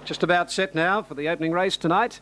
Just about set now for the opening race tonight.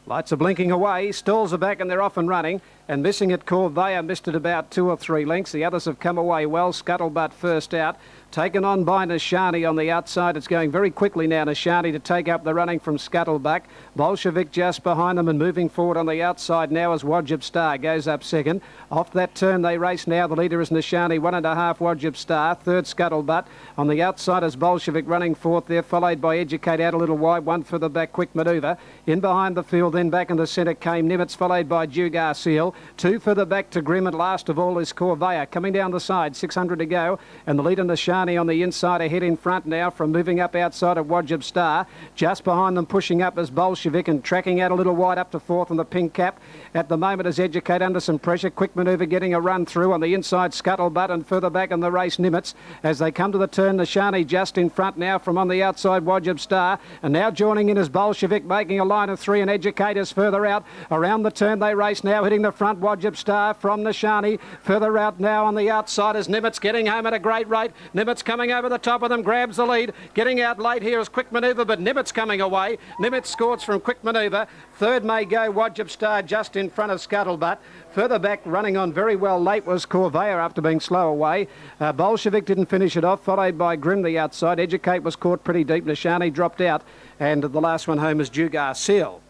Lights are blinking away, stalls are back and they're off and running. And missing it, Corvea missed it about 2 or 3 lengths. The others have come away well. Scuttlebutt first out. Taken on by Nishani on the outside. It's going very quickly now, Nishani, to take up the running from Scuttlebutt. Bolshevik just behind them and moving forward on the outside now as Wajib Star goes up second. Off that turn they race now. The leader is Nishani, 1.5 Wajib Star. Third Scuttlebutt. On the outside is Bolshevik running fourth there, followed by Educate out a little wide. One further back, Quick Manoeuvre. In behind the field, then back in the centre came Nimitz, followed by Dugar Seal. 2 further back to Grim, and last of all is Corvea. Coming down the side, 600 to go. And the leader Nishani on the inside, ahead in front now from moving up outside of Wajib Star. Just behind them pushing up is Bolshevik and tracking out a little wide up to fourth on the pink cap. At the moment is Educate under some pressure. Quick Manoeuvre getting a run through on the inside, Scuttlebutt, and further back in the race Nimitz. As they come to the turn, Nishani just in front now from on the outside Wajib Star. And now joining in is Bolshevik making a line of 3, and Educate is further out. Around the turn they race now, hitting the front Wajib Star from Nishani. Further out now on the outside is Nimitz getting home at a great rate. Nimitz coming over the top of them, grabs the lead. Getting out late here is Quick Manoeuvre, but Nimitz coming away. Nimitz scores from Quick Manoeuvre. Third may go Wajib Star just in front of Scuttlebutt. Further back, running on very well late, was Corvea after being slow away. Bolshevik didn't finish it off, followed by Grim the outside. Educate was caught pretty deep. Nishani dropped out, and the last one home is Dugar Seal.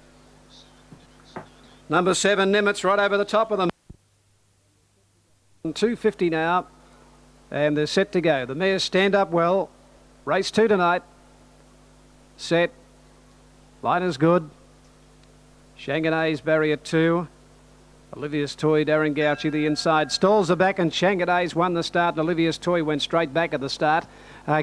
Number 7, Nimitz, right over the top of them. 250 now, and they're set to go. The mares stand up well. Race 2 tonight. Set. Line is good. Shanganay's barrier 2. Olivia's Toy, Darren Gouchy, the inside. Stalls are back and Shanganay's won the start. And Olivia's Toy went straight back at the start.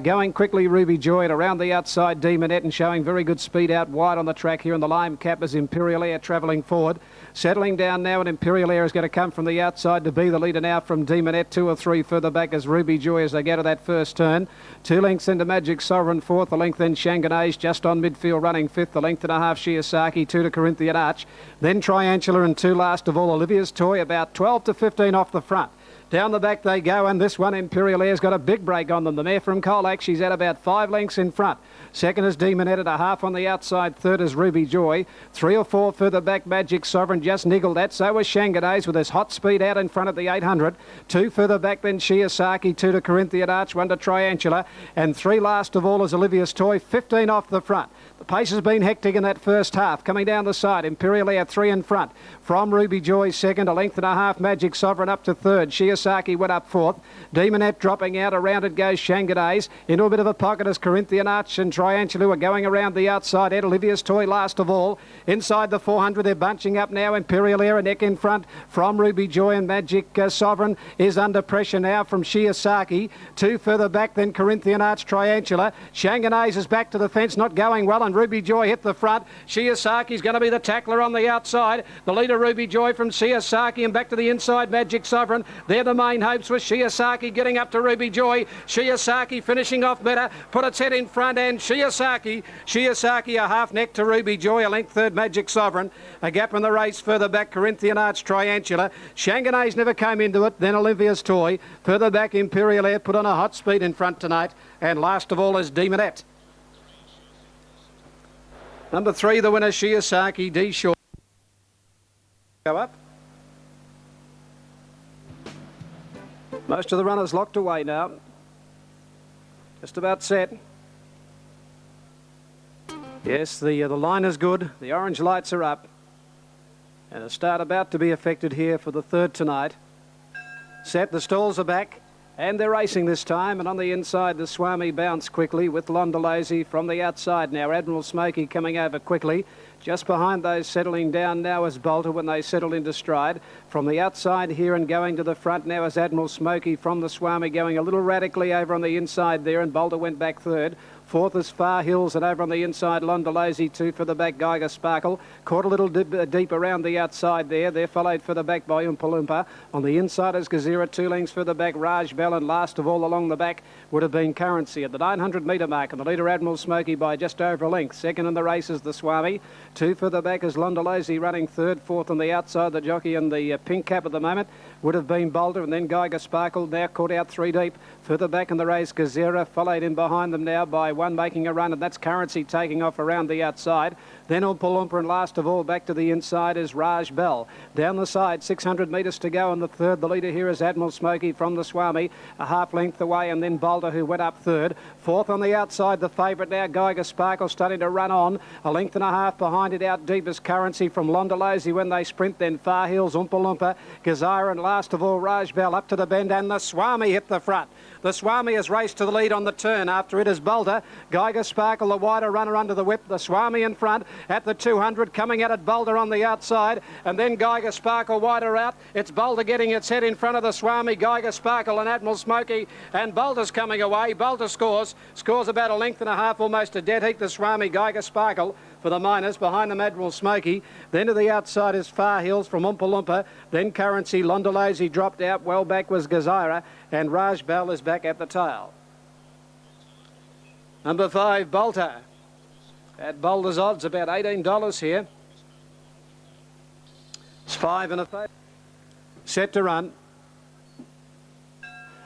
Going quickly, Ruby Joy, and around the outside, Demonette, and showing very good speed out wide on the track here. And the lime cap is Imperial Air travelling forward. Settling down now, and Imperial Air is going to come from the outside to be the leader now from Demonette. 2 or 3 further back as Ruby Joy as they go to that first turn. 2 lengths into Magic Sovereign, fourth. A length then Shanganay's just on midfield running fifth. A length and a half Shiosaki, 2 to Corinthian Arch. Then Triantula, and 2 last of all Olivia's Toy, about 12 to 15 off the front. Down the back they go, and this one, Imperial Air's got a big break on them. The mare from Colac, she's at about 5 lengths in front. Second is Demonette at a half on the outside. Third is Ruby Joy. 3 or 4 further back, Magic Sovereign just niggled that. So was Shanganay's with his hot speed out in front at the 800. 2 further back then Shiosaki, 2 to Corinthian Arch, 1 to Triantula. And 3 last of all is Olivia's Toy, 15 off the front. The pace has been hectic in that first half. Coming down the side, Imperial Air 3 in front. From Ruby Joy second, a length and a half, Magic Sovereign up to third. Shiosaki went up fourth. Demonette dropping out. Around it goes Shanganay's. Into a bit of a pocket as Corinthian Arch and Triantula are going around the outside. Ed Olivia's Toy last of all. Inside the 400, they're bunching up now. Imperial Air, a neck in front from Ruby Joy, and Magic Sovereign is under pressure now from Shiosaki. 2 further back then Corinthian Arch, Triantula. Shanganay's is back to the fence, not going well, and Ruby Joy hit the front. Shiosaki's going to be the tackler on the outside. The leader Ruby Joy from Shiosaki, and back to the inside Magic Sovereign. They're the main hopes with Shiosaki getting up to Ruby Joy. Shiosaki finishing off better, put its head in front, and Shiosaki a half neck to Ruby Joy, a length third Magic Sovereign. A gap in the race further back, Corinthian Arch, Triantula. Shanganay's never came into it, then Olivia's Toy. Further back, Imperial Air put on a hot speed in front tonight, and last of all is Demonette. Number 3, the winner, Shiosaki, D short. Go up. Most of the runners locked away now. Just about set. Yes, the line is good. The orange lights are up. And a start about to be effected here for the third tonight. Set, the stalls are back. And they're racing this time, and on the inside the Swami bounced quickly with Londolosi from the outside now. Admiral Smoky coming over quickly. Just behind those settling down now is Bolter when they settle into stride. From the outside here and going to the front now is Admiral Smoky from the Swami, going a little radically over on the inside there, and Bolter went back third. Fourth is Far Hills, and over on the inside Londolosi, 2 for the back Geiger Sparkle. Caught a little deep around the outside there. They're followed for the back by Oompa Loompa. On the inside is Gazira, 2 lengths for the back Raj Bell, and last of all along the back would have been Currency at the 900 metre mark, and the leader Admiral Smoky by just over a length. Second in the race is the Swami. 2 for the back is Londolosi running third. Fourth on the outside, the jockey in the pink cap at the moment would have been Bolter, and then Geiger Sparkle now caught out 3 deep. Further back in the race, Gazira, followed in behind them now by one making a run, and that's Currency taking off around the outside. Then Oompa Loompa, and last of all, back to the inside is Raj Bell. Down the side, 600 metres to go, and the third. The leader here is Admiral Smoky from the Swami, a half length away, and then Boulder, who went up third. Fourth on the outside, the favourite now, Geiger Sparkle, starting to run on. A length and a half behind it, out deep is Currency from Londolozy when they sprint, then Far Hills, Oompa Loompa, Gazira, and last of all, Raj Bell up to the bend, and the Swami hit the front. The Swami has raced to the lead on the turn. After it is Boulder. Geiger Sparkle, the wider runner under the whip. The Swami in front at the 200, coming out at Boulder on the outside. And then Geiger Sparkle wider out. It's Boulder getting its head in front of the Swami. Geiger Sparkle and Admiral Smoky. And Boulder's coming away. Boulder scores about a length and a half, almost a dead heat. The Swami, Geiger Sparkle for the minors. Behind them, Admiral Smoky. Then to the outside is Far Hills from Oompa Loompa. Then Currency. Londolozy dropped out. Well back was Gazira. And Raj Bell is back at the tail. Number 5, Bolter. At Boulder's odds, about $18 here. It's 5 and a favourite. Set to run.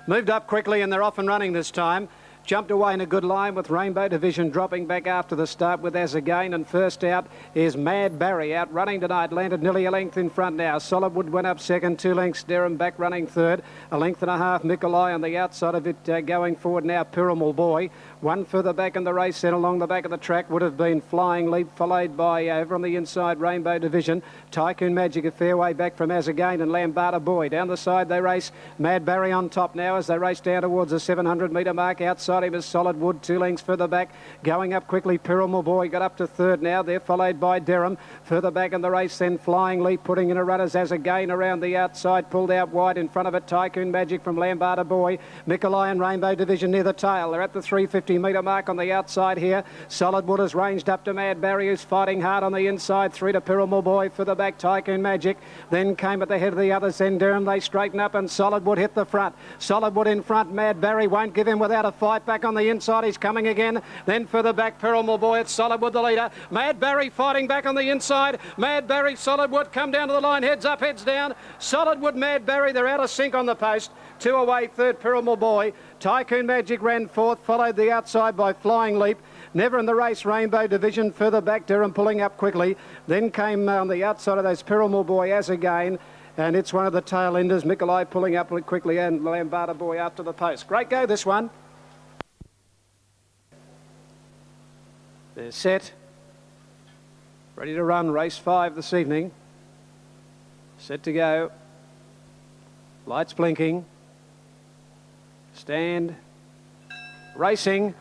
Moved up quickly, and they're off and running this time. Jumped away in a good line with Rainbow Division dropping back after the start with As Again, and first out is Mad Barry out running tonight, landed nearly a length in front now. Solidwood went up second, 2 lengths Derham back running third, a length and a half Mikolai on the outside of it, going forward now Pyramid Boy. One further back in the race, then along the back of the track would have been Flying Leap, followed by over on the inside Rainbow Division, Tycoon Magic a fair way back from As Again, and Lambada Boy. Down the side they race Mad Barry on top now as they race down towards the 700 metre mark. Outside him is Solidwood, 2 lengths further back, going up quickly. Pyramid Boy got up to third now. They're followed by Derham. Further back in the race, then Flying Leap, putting in a runners As Again around the outside, pulled out wide in front of it. Tycoon Magic from Lambada Boy, Mikolai and Rainbow Division near the tail. They're at the 350 metre mark on the outside here. Solidwood has ranged up to Mad Barry, who's fighting hard on the inside. 3 to Pyramid Boy, further back Tycoon Magic. Then came at the head of the others, then Derham. They straighten up and Solidwood hit the front. Solidwood in front. Mad Barry won't give him without a fight. Back on the inside, he's coming again. Then further back Pyramid Boy. It's Solidwood the leader. Mad Barry fighting back on the inside. Mad Barry, Solidwood come down to the line. Heads up, heads down. Solidwood, Mad Barry. They're out of sync on the post. 2 away, third Pyramid Boy. Tycoon Magic ran fourth, followed the outside by Flying Leap. Never in the race, Rainbow Division. Further back, Durham pulling up quickly. Then came on the outside of those Pyramid Boy As Again. And it's one of the tail enders. Mikolai pulling up quickly, and Lambada Boy after the post. Great go, this one. They're set. Ready to run, race 5 this evening. Set to go. Lights blinking. Stand. Racing.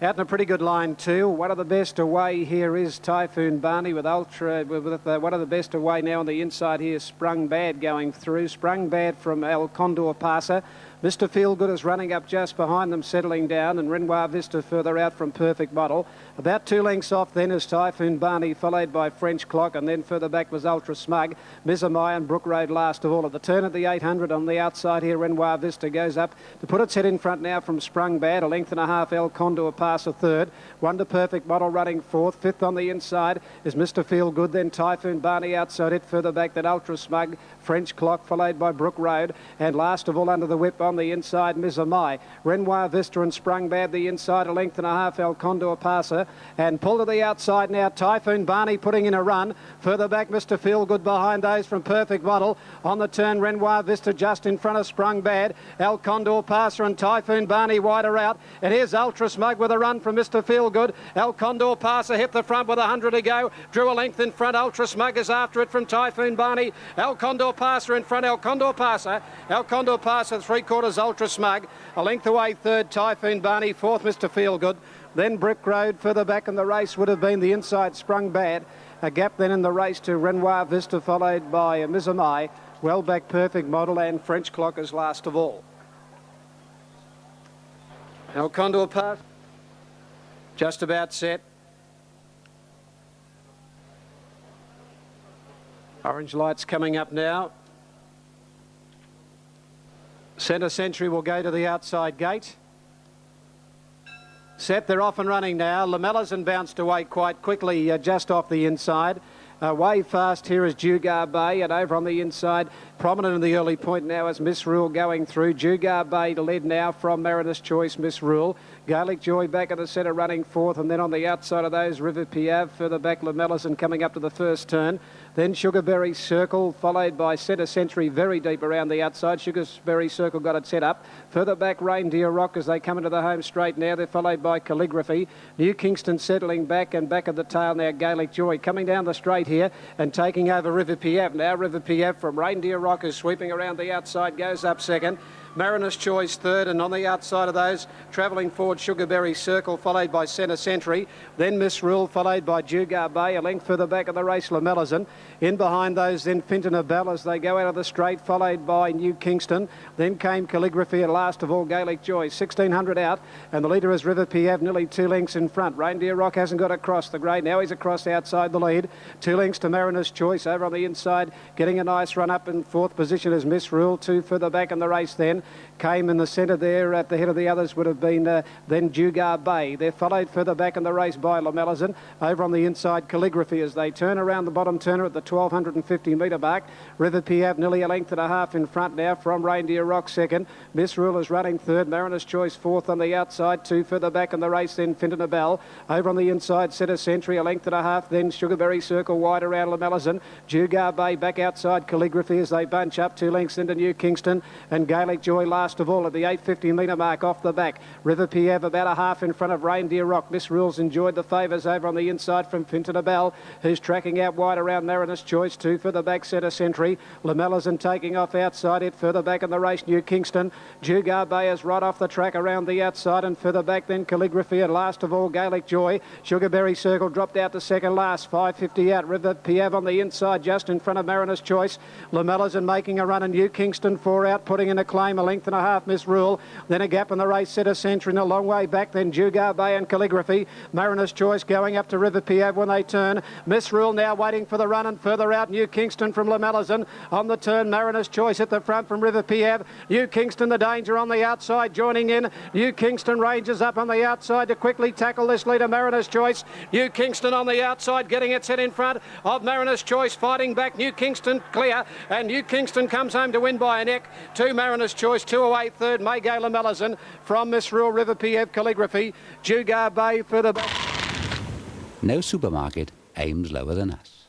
Out in a pretty good line too. One of the best away here is Typhoon Barney with one of the best away now on the inside here. Sprung Bad going through. Sprung Bad from El Condor Passer. Mr. Feelgood is running up just behind them, settling down, and Renoir Vista further out from Perfect Model. About 2 lengths off then is Typhoon Barney, followed by French Clock, and then further back was Ultra Smug. Mizamai and Brook Road last of all. At the turn of the 800 on the outside here, Renoir Vista goes up to put its head in front now from Sprung Bad. A length and a half, El Condor Passer third. 1 to Perfect Model running fourth. Fifth on the inside is Mr. Feelgood, then Typhoon Barney outside it. Further back that Ultra Smug, French Clock, followed by Brook Road, and last of all under the whip on the inside, Mizamai. Renoir Vista and Sprung Bad the inside, a length and a half, El Condor Passer, and pull to the outside now, Typhoon Barney putting in a run. Further back, Mr. Feelgood behind those from Perfect Model. On the turn, Renoir Vista just in front of Sprung Bad. El Condor Passer and Typhoon Barney wider out. And here's Ultra Smug with a run from Mr. Feelgood. El Condor Passer hit the front with 100 to go. Drew a length in front. Ultra Smug is after it from Typhoon Barney. El Condor Passer in front. El Condor Passer. El Condor Passer, 3/4 Ultra Smug. A length away, third Typhoon Barney. Fourth, Mr. Feelgood. Then Brick Road. Further back in the race would have been the inside Sprung Bad. A gap then in the race to Renoir Vista, followed by Mizamai. Well back Perfect Model, and French Clock is last of all. El Condor Pass just about set. Orange lights coming up now. Centre Century will go to the outside gate. Set, they're off and running now. Lamellas and bounced away quite quickly just off the inside. Way fast here is Jugar Bay, and over on the inside, prominent in the early point now is Miss Rule going through. Jugar Bay led now from Mariners Choice, Miss Rule. Gaelic Joy back at the centre running fourth, and then on the outside of those, River Piave, further back Lamellison coming up to the first turn. Then Sugarberry Circle, followed by Centre Century, very deep around the outside. Sugarberry Circle got it set up. Further back, Reindeer Rock as they come into the home straight now. They're followed by Calligraphy. New Kingston settling back, and back of the tail now, Gaelic Joy. Coming down the straight here and taking over River Piave. Now River Piave from Reindeer Rock is sweeping around the outside, goes up second. Mariner's Choice third, and on the outside of those, travelling forward, Sugarberry Circle, followed by Centre Century. Then Miss Rule, followed by Jugar Bay. A length further back of the race, Lamellison. In behind those, then Finton Bell as they go out of the straight, followed by New Kingston. Then came Calligraphy, and last of all, Gaelic Joy. 1600 out, and the leader is River Piave, nearly 2 lengths in front. Reindeer Rock hasn't got across the grade. Now he's across outside the lead. 2 lengths to Mariner's Choice. Over on the inside, getting a nice run up in fourth position is Miss Rule. 2 further back in the race then. Came in the centre there at the head of the others would have been then Jugar Bay. They're followed further back in the race by Lamellison. Over on the inside, Calligraphy as they turn around the bottom turner at the 1250 metre mark. River Piave nearly a length and a half in front now from Reindeer Rock second. Miss Rule is running third. Mariner's Choice fourth on the outside. 2 further back in the race then Finton Bell. Over on the inside, Centre Century a length and a half. Then Sugarberry Circle wide around Lamellison. Jugar Bay back outside Calligraphy as they bunch up 2 lengths into New Kingston, and Gaelic Joy last of all at the 850 metre mark off the back. River Piave about a half in front of Reindeer Rock. Miss Rules enjoyed the favours over on the inside from Finton Bell, who's tracking out wide around Mariner's Choice. 2 further back, Centre Century. Lamellison taking off outside it. Further back in the race, New Kingston. Jugar Bay is right off the track around the outside, and further back then Calligraphy, and last of all Gaelic Joy. Sugarberry Circle dropped out to second last. 550 out. River Piave on the inside just in front of Mariner's Choice. Lamellison making a run, and New Kingston 4 out, putting in a claim, a length and a half, Miss Rule. Then a gap in the race, Centre Century and a long way back, then Jugar Bay and Calligraphy. Mariner's Choice going up to River Piave when they turn. Miss Rule now waiting for the run, and further out New Kingston from Lamellison. On the turn, Mariner's Choice at the front from River Piave. New Kingston the danger on the outside, joining in. New Kingston ranges up on the outside to quickly tackle this leader, Mariner's Choice. New Kingston on the outside, getting it set in front of Mariner's Choice, fighting back. New Kingston clear, and New Kingston comes home to win by a neck. 2 Mariner's Choice, 2 away third, Maygay Lamellison from Miss Rule, River Piave, Calligraphy. Jugar Bay further back. No supermarket aims lower than us.